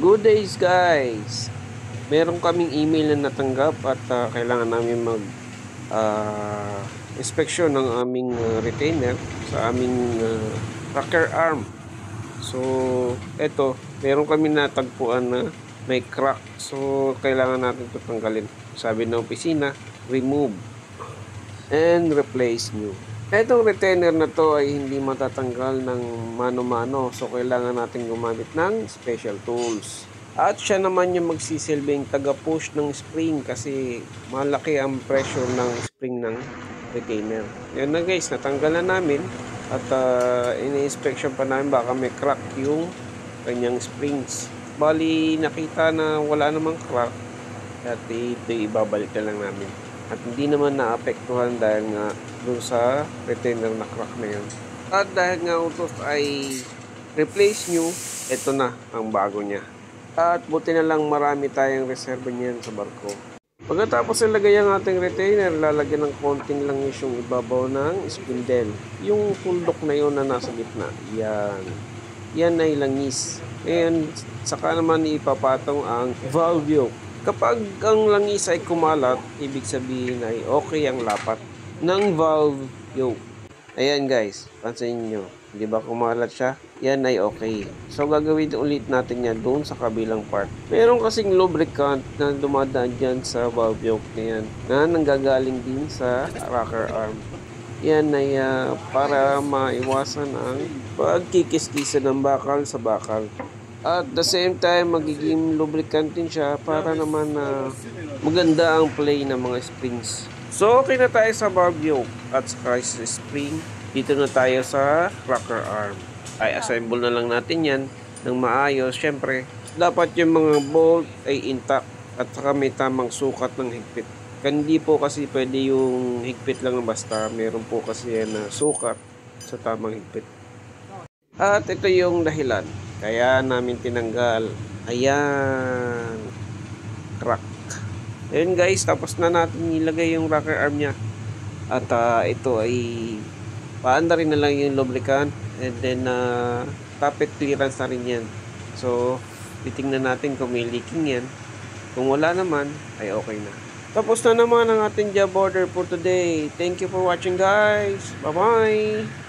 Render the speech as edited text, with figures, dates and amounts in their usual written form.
Good days guys! Meron kaming email na natanggap at kailangan namin mag inspeksyon ng aming retainer sa aming rocker arm. So, eto, meron kami natagpuan na may crack. So, kailangan natin ito tanggalin. Sabi ng opisina, remove and replace new. Etong retainer na to ay hindi matatanggal ng mano-mano. So, kailangan natin gumamit ng special tools. At siya naman yung magsisilbing taga-push ng spring kasi malaki ang pressure ng spring ng retainer. Yan na guys, natanggal na namin at ini-inspection pa namin baka may crack yung kanyang springs. Bali, nakita na wala namang crack at ito ibabalik na lang namin. At hindi naman naapektuhan dahil nga doon sa retainer na crack na yun. At dahil nga utos ay replace new, ito na ang bago niya. At buti na lang marami tayong reserva niyan sa barko. Pagkatapos ilagay ang ating retainer, lalagyan ng konting langis yung ibabaw ng spindle. Yung puldok na yun na nasa gitna. Yan. Yan ay langis. And saka naman ipapatong ang valve yoke. Kapag ang langis ay kumalat, ibig sabihin ay okay ang lapat ng valve yoke. Ayan guys, pansin nyo. Di ba kumalat siya? Yan ay okay. So gagawin ulit natin yan doon sa kabilang part. Meron kasing lubricant na dumadaan dyan sa valve yoke na yan na nanggagaling din sa rocker arm. Yan ay para maiwasan ang pagkikis-kisa ng bakal sa bakal. At the same time, magiging lubricant din siya para naman maganda ang play ng mga springs. So okay na tayo sa valve yoke at saka sa spring. Dito na tayo sa rocker arm. Ay assemble na lang natin yan ng maayos. Siyempre, dapat yung mga bolt ay intact at saka may tamang sukat ng higpit. Hindi po kasi pwede yung higpit lang basta. Meron po kasi yan na sukat sa tamang higpit. At ito yung dahilan. Kaya namin tinanggal. Ayan. Crack. Ayun guys, tapos na natin ilagay yung rocker arm niya. At ito ay paanda rin na lang yung lubricant and then tappet clearance na rin yan. So, titingnan natin kung may leaking yan. Kung wala naman, ay okay na. Tapos na naman ang ating job order for today. Thank you for watching guys. Bye-bye!